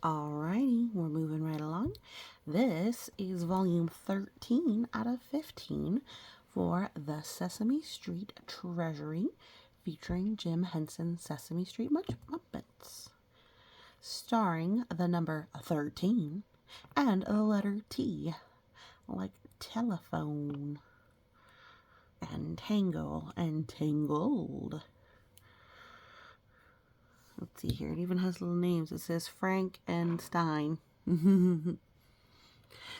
Alrighty, we're moving right along. This is volume 13 out of 15 for the Sesame Street Treasury, featuring Jim Henson's Sesame Street Muppets, starring the number 13 and the letter T, like telephone, and tangle, and tangled. Let's see here. It even has little names. It says Frank and Stein.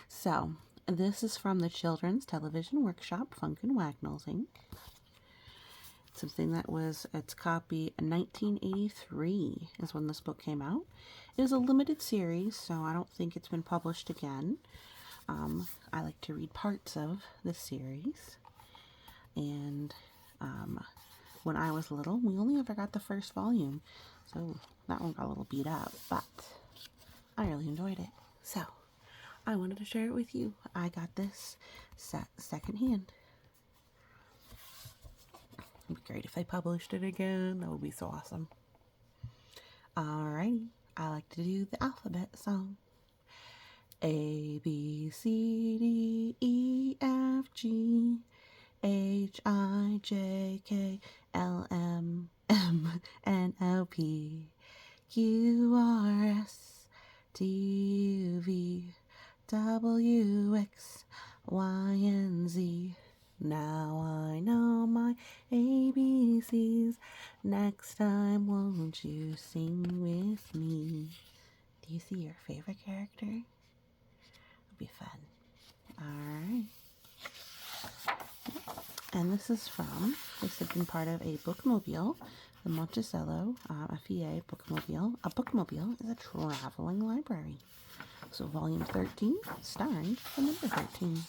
So, this is from the Children's Television Workshop, Funk and Wagnalls Inc. Something that was, its copy in 1983 is when this book came out. It was a limited series, so I don't think it's been published again. I like to read parts of this series. And when I was little, we only ever got the first volume. So that one got a little beat up, but I really enjoyed it. So I wanted to share it with you. I got this set secondhand. It'd be great if they published it again. That would be so awesome. Alrighty, I like to do the alphabet song. A, B, C, D, E, F, G, H, I, J, K, L, M, N, O, P, Q, R, S, T, U, V, W, X, Y, and Z. Now I know my ABCs. Next time, won't you sing with me? Do you see your favorite character? It'll be fun. Alright. And this has been part of a bookmobile, the Monticello FEA bookmobile. A bookmobile is a traveling library. So volume 13, starring the number 13.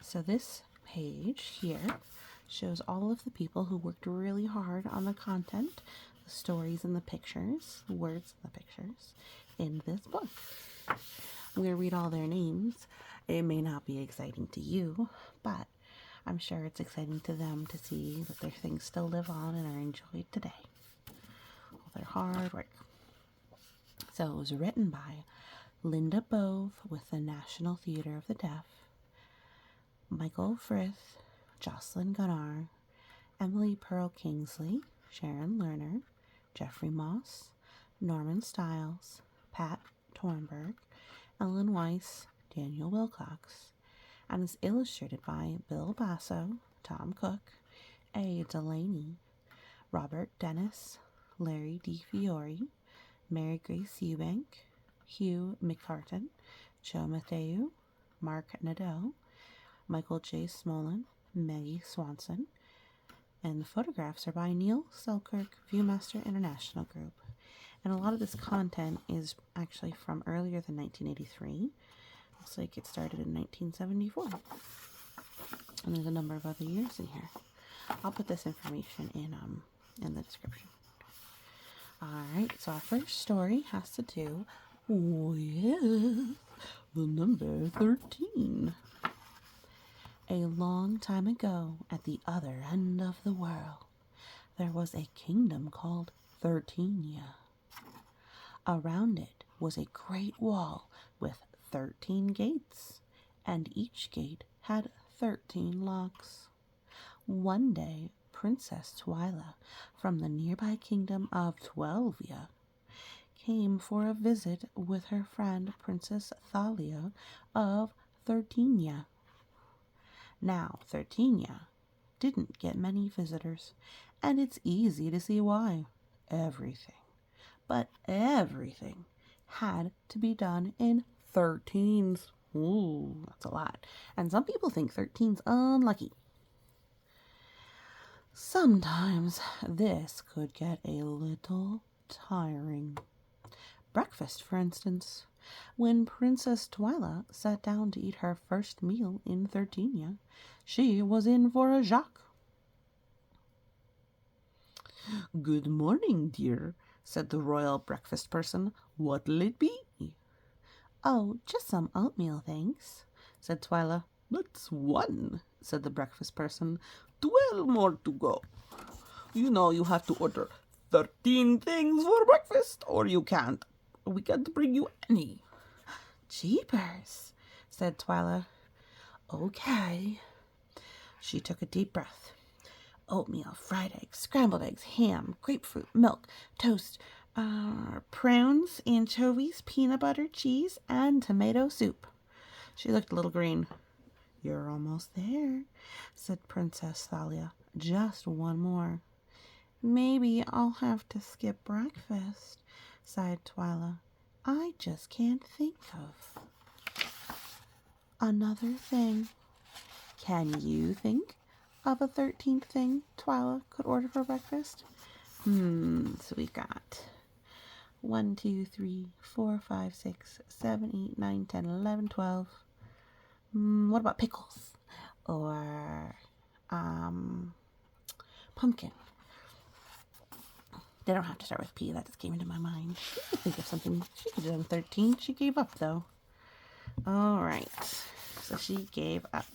So this page here shows all of the people who worked really hard on the content, the stories and the pictures, the words and the pictures in this book. I'm going to read all their names. It may not be exciting to you, but I'm sure it's exciting to them to see that their things still live on and are enjoyed today. All their hard work. So it was written by Linda Bove with the National Theatre of the Deaf, Michael Frith, Jocelyn Gunnar, Emily Perl Kingsley, Sharon Lerer, Jeffrey Moss, Norman Stiles, Pat Tornborg, Ellen Weiss, Daniel Wilcox, and is illustrated by Bill Basso, Tom Cooke, A. Delaney, Robert Dennis, Larry DiFiori, Mary Grace Eubank, Hugh McCarten, Joe Mathieu, Marc Nadel, Michael J. Smollin, Maggie Swanson, and the photographs are by Neil Selkirk, Viewmaster International Group. And a lot of this content is actually from earlier than 1983. Looks like it started in 1974. And there's a number of other years in here. I'll put this information in the description. Alright, so our first story has to do with the number 13. A long time ago, at the other end of the world, there was a kingdom called 13ia. Around it was a great wall with 13 gates, and each gate had 13 locks. One day, Princess Twila from the nearby kingdom of Twelvia came for a visit with her friend Princess Thalia of 13ia. Now, 13ia didn't get many visitors, and it's easy to see why. Everything had to be done in 13s. Ooh, that's a lot. And some people think 13's unlucky. Sometimes this could get a little tiring. Breakfast, for instance. When Princess Twila sat down to eat her first meal in 13ia, she was in for a shock. "Good morning, dear," said the royal breakfast person. "What'll it be?" "Oh, just some oatmeal, thanks," said Twila. "That's one," said the breakfast person. "12 more to go. You know you have to order 13 things for breakfast, or you can't. We can't bring you any. Jeepers, said Twila. Okay. She took a deep breath. Oatmeal, fried eggs, scrambled eggs, ham, grapefruit, milk, toast, prunes, anchovies, peanut butter, cheese, and tomato soup. She looked a little green. You're almost there, said Princess Thalia. Just one more. Maybe I'll have to skip breakfast, sighed Twila. I just can't think of another thing. Can you think of a 13th thing Twila could order for breakfast? So we've got 1, 2, 3, 4, 5, 6, 7, 8, 9, 10, 11, 12. What about pickles? Or pumpkin? They don't have to start with P. That just came into my mind. She could think of something. She could have done 13. She gave up, though. All right. So she gave up.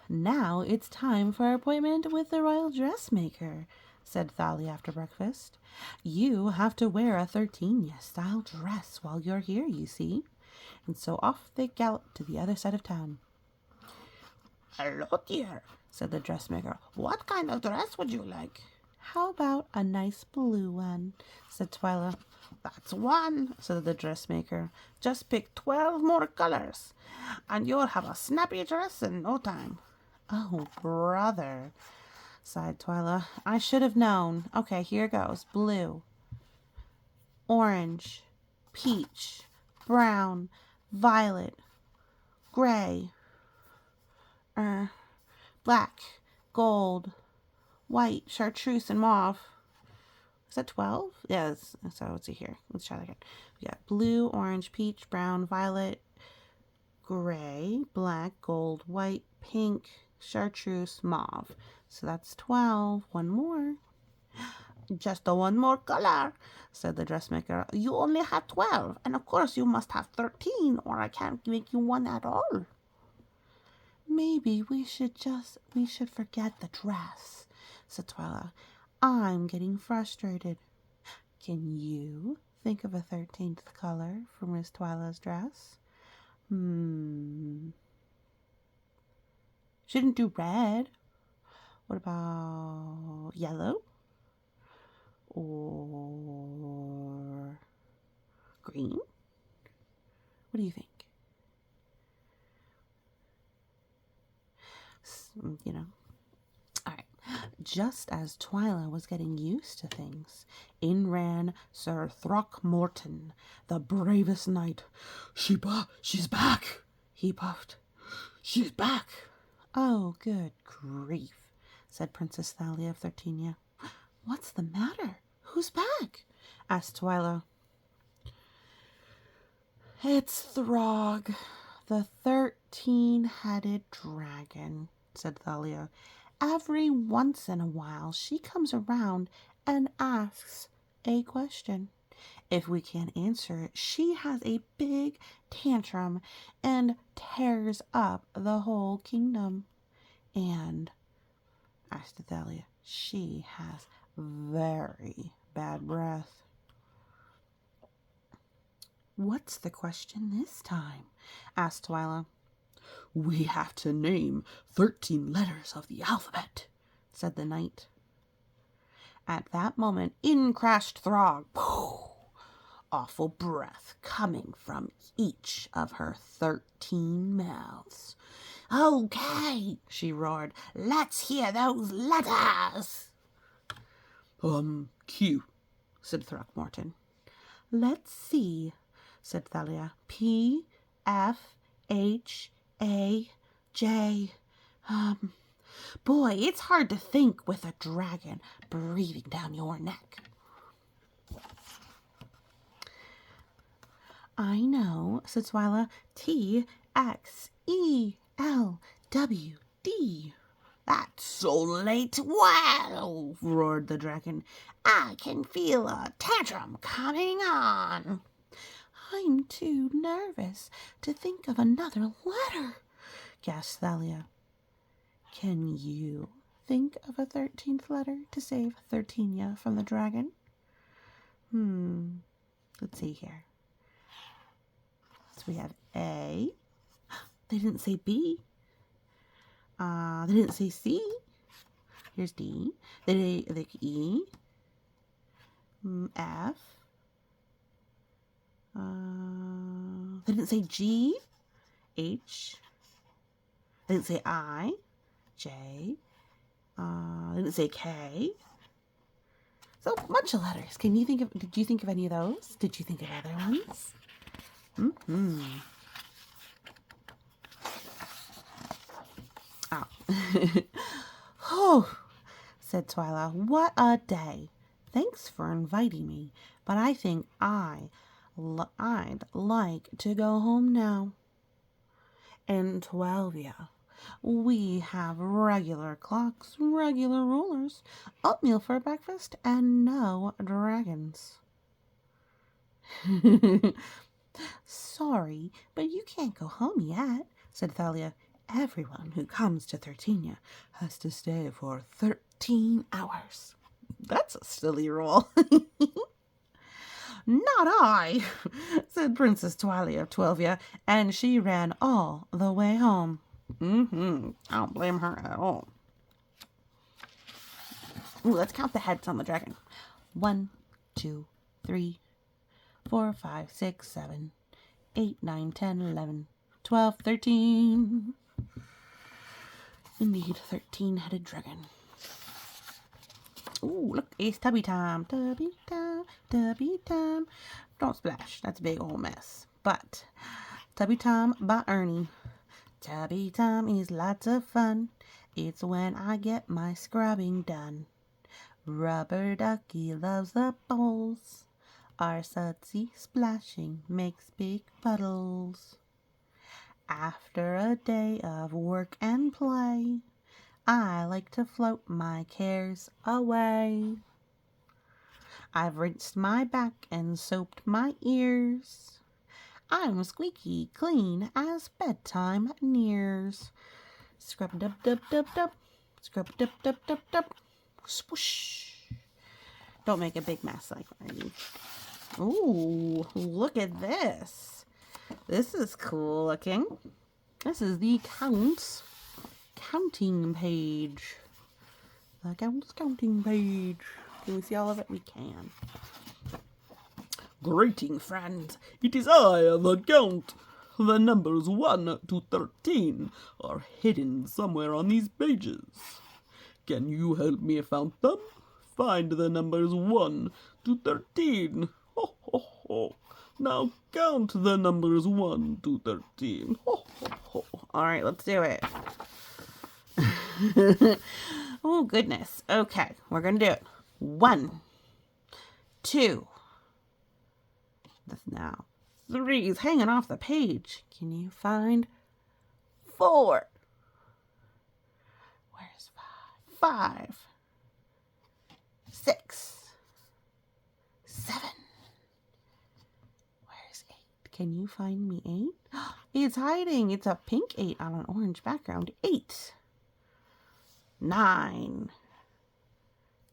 Now it's time for our appointment with the royal dressmaker, said Thalia after breakfast. You have to wear a 13th-style dress while you're here, you see. And so off they galloped to the other side of town. Hello, dear, said the dressmaker. What kind of dress would you like? How about a nice blue one, said Twila. That's one, said the dressmaker. Just pick 12 more colors, and you'll have a snappy dress in no time. Oh, brother, sighed Twila. I should have known. Okay, here goes. Blue, orange, peach, brown, violet, gray, black, gold, white, chartreuse, and mauve. Is that 12? Yes. So let's see here. Let's try that again. We got blue, orange, peach, brown, violet, gray, black, gold, white, pink, chartreuse, mauve. So that's 12. One more. Just the one more color, said the dressmaker. You only have 12, and of course you must have 13, or I can't make you one at all. Maybe we should forget the dress, said Twila. I'm getting frustrated. Can you think of a 13th color for Miss Twila's dress? Shouldn't do red. What about yellow? Or green? What do you think? All right. Just as Twila was getting used to things, in ran Sir Throckmorton, the bravest knight. She's back, he puffed. She's back. Oh, good grief, said Princess Thalia of Thirtenia. What's the matter? Who's back? Asked Twila. It's Throg, the 13-headed dragon, said Thalia. Every once in a while she comes around and asks a question. If we can't answer it, she has a big tantrum and tears up the whole kingdom. And, asked Thalia, she has very bad breath. What's the question this time? Asked Twila. We have to name 13 letters of the alphabet, said the knight. At that moment, in crashed Throg. Awful breath coming from each of her 13 mouths. Okay, she roared. Let's hear those letters. Q, said Throckmorton. Let's see, said Thalia. P, F, H, A, J. Boy, it's hard to think with a dragon breathing down your neck. I know, said Twila. T, X, E, L, W, D. That's so late. Well, roared the dragon. I can feel a tantrum coming on. I'm too nervous to think of another letter, gasped Thalia. Can you think of a 13th letter to save 13 from the dragon? Let's see here. So we have A. They didn't say B. They didn't say C. Here's D. They did E. F. They didn't say G. H. They didn't say I. J. They didn't say K. So a bunch of letters. Did you think of any of those? Did you think of other ones? Oh, said Twila. What a day. Thanks for inviting me, but I think I'd like to go home now. In Twelvia, we have regular clocks, regular rulers, oatmeal for breakfast, and no dragons. Sorry, but you can't go home yet, said Thalia. Everyone who comes to 13 has to stay for 13 hours. That's a silly rule. Not I, said Princess Twila of Twelvia, and she ran all the way home. I don't blame her at all. Ooh, let's count the heads on the dragon. 1, 2, 3, 4, 5, 6, 7, 8, 9, 10, 11, 12, 13. Indeed, 13-headed dragon. Ooh, look, it's Tubby time. Tubby time, Tubby time. Don't splash, that's a big old mess. But Tubby time by Ernie. Tubby time is lots of fun. It's when I get my scrubbing done. Rubber ducky loves the bowls. Our sudsy splashing makes big puddles. After a day of work and play, I like to float my cares away. I've rinsed my back and soaped my ears. I'm squeaky clean as bedtime nears. Scrub-dub-dub-dub-dub, scrub-dub-dub-dub-dub, swoosh. Don't make a big mess like Ernie. Ooh, look at this. This is cool looking. This is the counting page. The counting page. Can we see all of it? We can. Greeting, friends. It is I, the Count. The numbers 1 to 13 are hidden somewhere on these pages. Can you help me find them? Find the numbers 1 to 13. Ho, ho, ho. Now count the numbers 1 to 13. Ho, ho, ho. All right, let's do it. Oh, goodness. Okay, we're going to do it. 1, 2. That's now 3 is hanging off the page. Can you find 4? Where's 5? 5, 6, 7. Where's 8? Can you find me 8? It's hiding. It's a pink 8 on an orange background. 8, 9,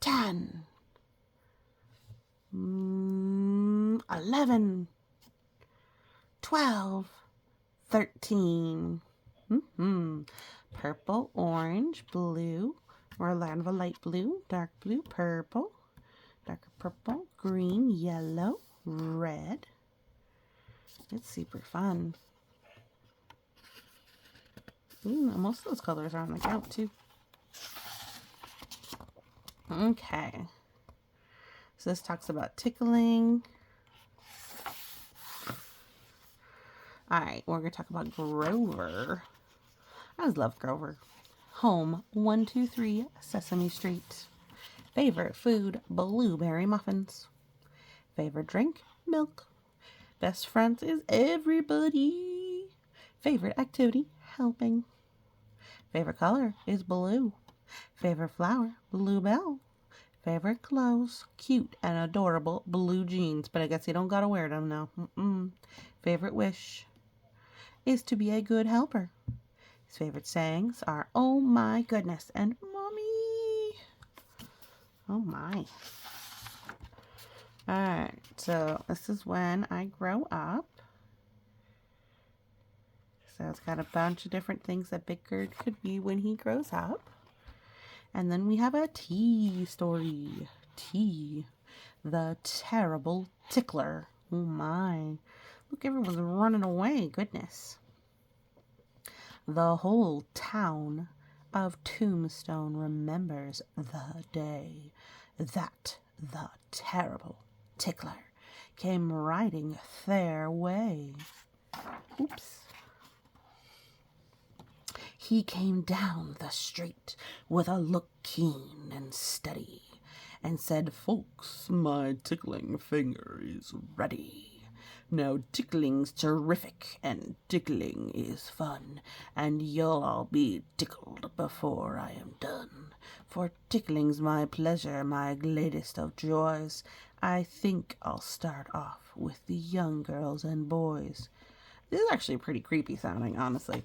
10, 11, 12, 13. Purple, orange, blue. We're a land of a light blue, dark blue, purple, darker purple, green, yellow, red. It's super fun. Most of those colors are on the count too. Okay. So this talks about tickling. Alright, we're going to talk about Grover. I always love Grover. Home, 123 Sesame Street. Favorite food, blueberry muffins. Favorite drink, milk. Best friends is everybody. Favorite activity, helping. Favorite color is blue. Favorite flower, bluebell. Favorite clothes, cute and adorable blue jeans, but I guess you don't gotta wear them now. Favorite wish is to be a good helper. His favorite sayings are, "Oh my goodness," and "Mommy." Oh my. Alright, so this is when I grow up. So it's got a bunch of different things that Big Bird could be when he grows up. And then we have a tea story. Tea, the terrible tickler. Oh my. Look, everyone's running away. Goodness. The whole town of Tombstone remembers the day that the terrible tickler came riding their way. Oops. He came down the street with a look keen and steady, and said, "Folks, my tickling finger is ready. Now tickling's terrific, and tickling is fun, and you'll all be tickled before I am done. For tickling's my pleasure, my gladest of joys. I think I'll start off with the young girls and boys." This is actually pretty creepy sounding, honestly.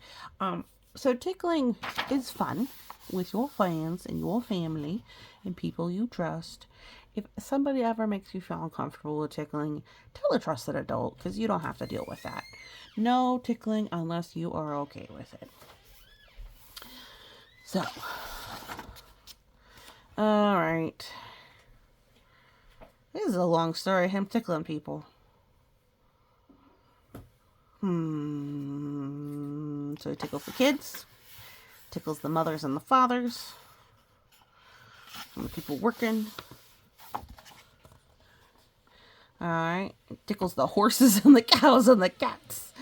So tickling is fun with your friends and your family and people you trust. If somebody ever makes you feel uncomfortable with tickling, tell a trusted adult, because you don't have to deal with that. No tickling unless you are okay with it. So, alright. This is a long story, him tickling people. So he tickles the kids, tickles the mothers and the fathers, and the people working. Alright, tickles the horses and the cows and the cats.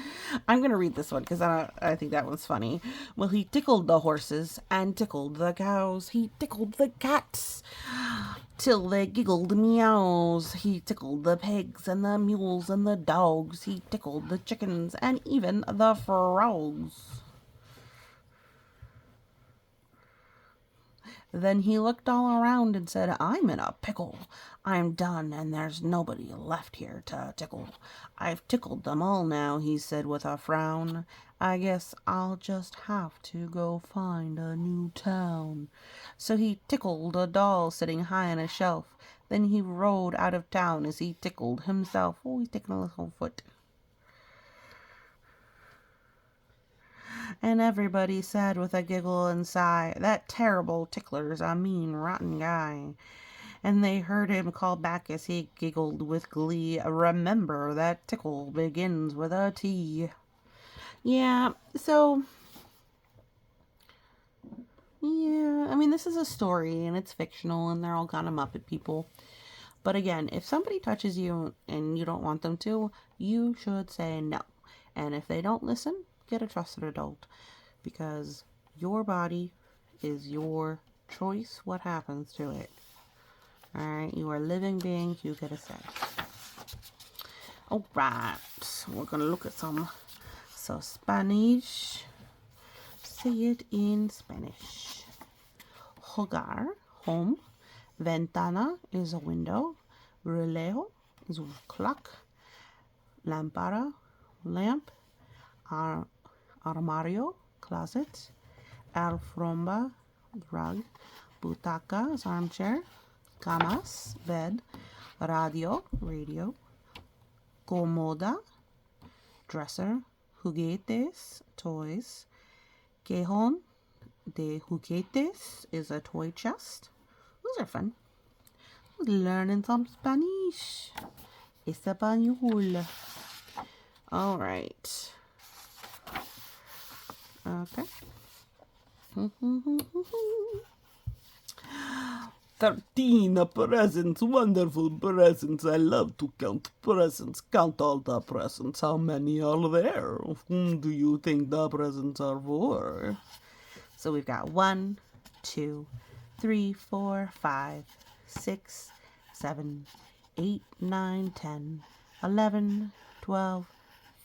I'm going to read this one because I think that one's funny. Well, he tickled the horses and tickled the cows. He tickled the cats till they giggled meows. He tickled the pigs and the mules and the dogs. He tickled the chickens and even the frogs. Then he looked all around and said, "I'm in a pickle. I'm done, and there's nobody left here to tickle. I've tickled them all now," he said with a frown. "I guess I'll just have to go find a new town." So he tickled a doll sitting high on a shelf. Then he rode out of town as he tickled himself. Oh, he's tickling his whole foot. And everybody said with a giggle and sigh, "That terrible tickler's a mean, rotten guy." And they heard him call back as he giggled with glee, "Remember that tickle begins with a T." Yeah, so... yeah, I mean, this is a story, and it's fictional, and they're all kind of Muppet people. But again, if somebody touches you and you don't want them to, you should say no. And if they don't listen, get a trusted adult, because your body is your choice what happens to it. Alright, you are living beings, you get a say. Alright, we're gonna look at some Spanish. Say it in Spanish. Hogar, home. Ventana is a window. Reloj is a clock. Lámpara, lamp. Armario, closet. Alfombra, rug. Butaca is armchair. Camas, bed. Radio, radio. Comoda, dresser. Juguetes, toys. Cajón de juguetes is a toy chest. Those are fun. Learning some Spanish. Español. All right. Okay. 13 presents, wonderful presents. I love to count presents. Count all the presents. How many are there? Whom do you think the presents are for? So we've got 1, 2, 3, 4, 5, 6, 7, 8, 9, 10, 11, 12,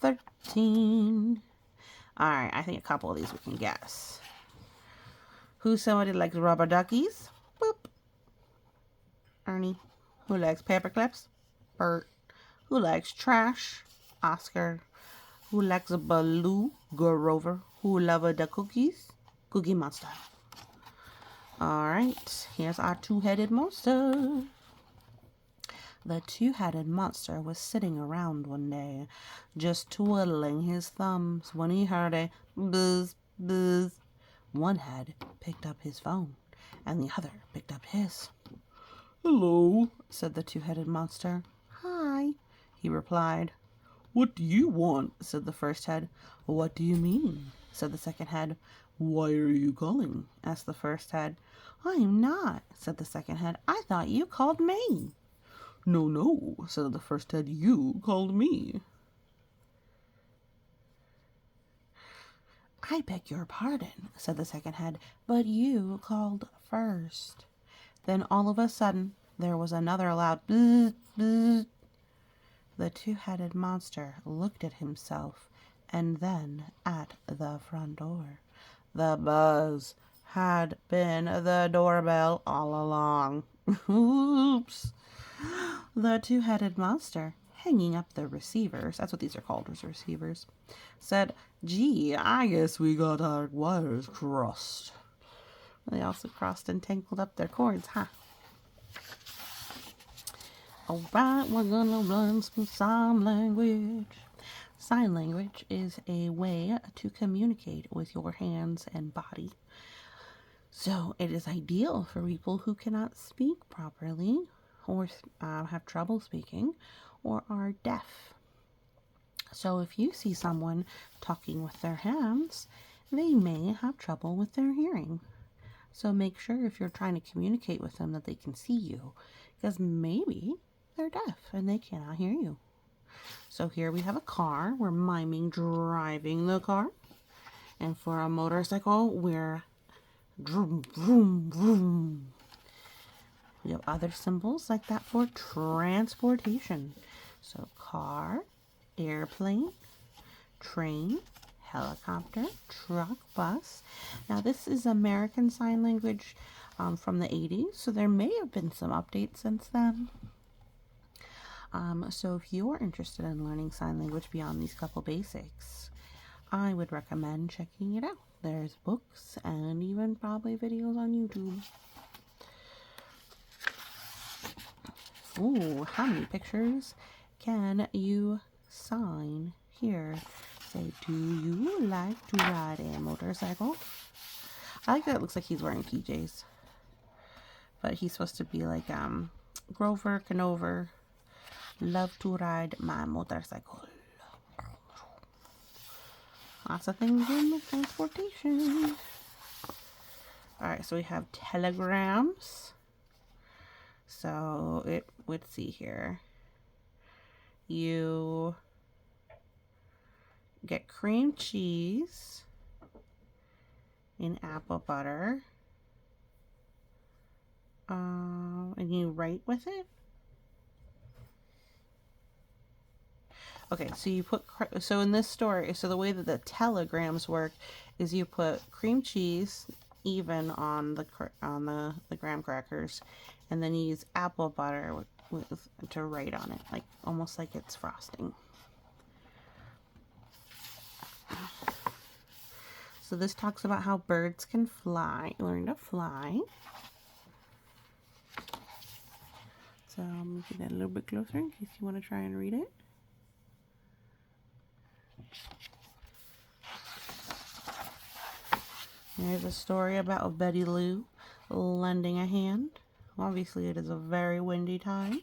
13. Alright, I think a couple of these we can guess. Who's somebody likes rubber duckies? Boop. Ernie. Who likes paper clips? Bert. Who likes trash? Oscar. Who likes a baloo? Grover. Who loves the cookies? Cookie Monster. Alright, here's our two-headed monster. The two-headed monster was sitting around one day, just twiddling his thumbs when he heard a buzz, buzz. One head picked up his phone, and the other picked up his. Hello, Said the two-headed monster. Hi, he replied. what do you want? Said the first head. What do you mean? Said the second head. Why are you calling? Asked the first head. I'm not, said the second head. I thought you called me. No, said the first head, you called me. I beg your pardon, said the second head, but you called first. Then all of a sudden, there was another loud buzz, buzz. The two-headed monster looked at himself and then at the front door. The buzz had been the doorbell all along. Oops. The two-headed monster, hanging up the receivers, that's what these are called, receivers, said, Gee, I guess we got our wires crossed. They also crossed and tangled up their cords, huh? Alright, we're gonna learn some sign language. Sign language is a way to communicate with your hands and body. So it is ideal for people who cannot speak properly or have trouble speaking or are deaf. So if you see someone talking with their hands, they may have trouble with their hearing. So make sure if you're trying to communicate with them that they can see you, because maybe they're deaf and they cannot hear you. So here we have a car. We're miming driving the car. And for a motorcycle, we're vroom, vroom, vroom. We have other symbols like that for transportation. So car, airplane, train, helicopter, truck, bus. Now this is American Sign Language from the 80s, so there may have been some updates since then. So if you are interested in learning sign language beyond these couple basics, I would recommend checking it out. There's books and even probably videos on YouTube. Ooh, how many pictures can you sign here? Say, do you like to ride a motorcycle? I like that it looks like he's wearing PJs. But he's supposed to be like Grover Canover. Love to ride my motorcycle. Lots of things in the transportation. Alright, so we have telegrams. So let's see here. You get cream cheese and apple butter. And you write with it. Okay, so you put, so in this story, so the way that the telegrams work is you put cream cheese even on the graham crackers, and then you use apple butter to write on it, like almost like it's frosting. So this talks about how birds can fly, learn to fly. So I'm making that a little bit closer in case you want to try and read it. There's a story about Betty Lou lending a hand. Obviously, it is a very windy time.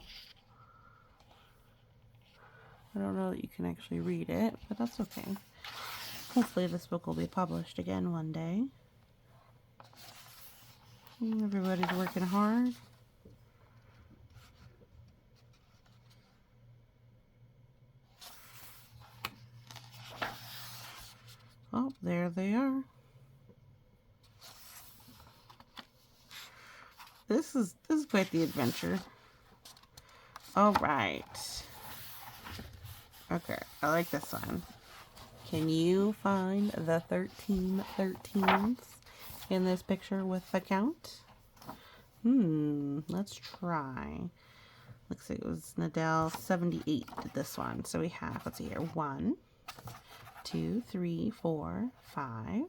I don't know that you can actually read it, but that's okay. Hopefully this book will be published again one day. Everybody's working hard. Oh, there they are. This is quite the adventure. All right. Okay, I like this one. Can you find the 13 13s in this picture with the count? Let's try. Looks like it was Nadel 78 did this one. So we have, let's see here, 1, 2, 3, 4, 5,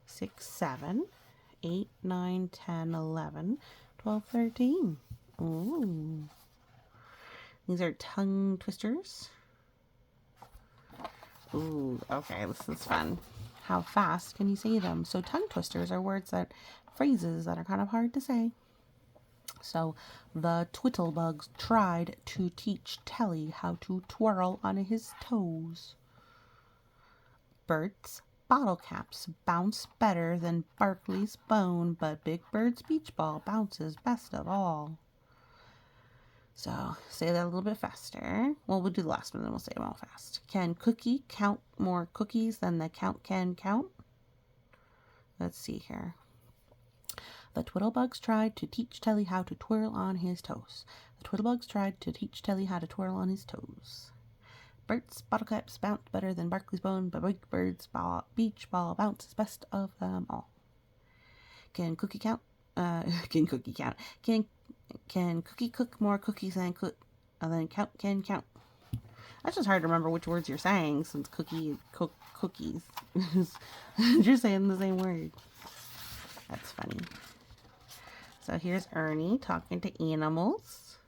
6, 7, 8, 9, 10, 11, 12, 13. Ooh. These are tongue twisters. Ooh, okay, this is fun. How fast can you say them? So tongue twisters are phrases that are kind of hard to say. So the Twittlebugs tried to teach Telly how to twirl on his toes. Bert's bottle caps bounce better than Barkley's bone, but Big Bird's beach ball bounces best of all. So say that a little bit faster. Well, we'll do the last one, then we'll say them all fast. Can Cookie count more cookies than the count can count? Let's see here. The Twittlebugs tried to teach Telly how to twirl on his toes. The Twittlebugs tried to teach Telly how to twirl on his toes. Bert's bottle caps bounce better than Barkley's bone, but Big Bird's beach ball bounces best of them all. Can Cookie count? Can Cookie count? Can Cookie cook more cookies than count can count? That's just hard to remember which words you're saying since cookie and cookies. You're saying the same word. That's funny. So here's Ernie talking to animals.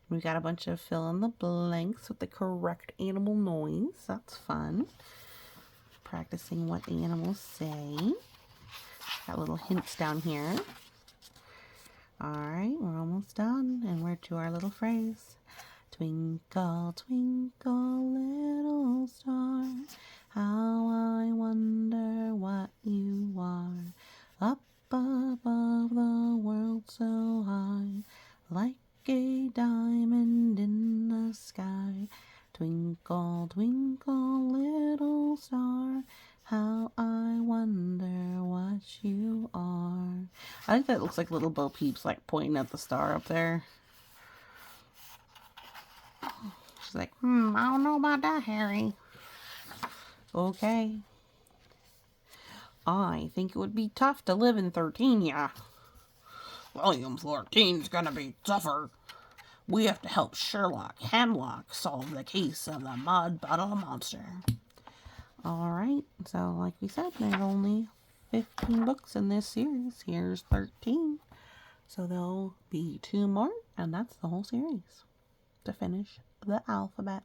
We've got a bunch of fill in the blanks with the correct animal noise. That's fun. Practicing what animals say. Got little hints down here. Alright, we're almost done. And we're to our little phrase. Twinkle, twinkle, little star, how I wonder what you are. Up above the world so high, like a diamond in the sky. Twinkle, twinkle, little star, how I wonder what you are. I think that looks like little Bo Peep's like pointing at the star up there. She's like, I don't know about that, Harry. Okay. I think it would be tough to live in 13, yeah. William 14's gonna be tougher. We have to help Sherlock Hemlock solve the case of the Mud Bottle Monster. Alright, so like we said, there's only 15 books in this series. Here's 13. So there'll be 2 more, and that's the whole series to finish the alphabet.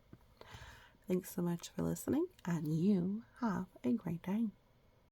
Thanks so much for listening, and you have a great day.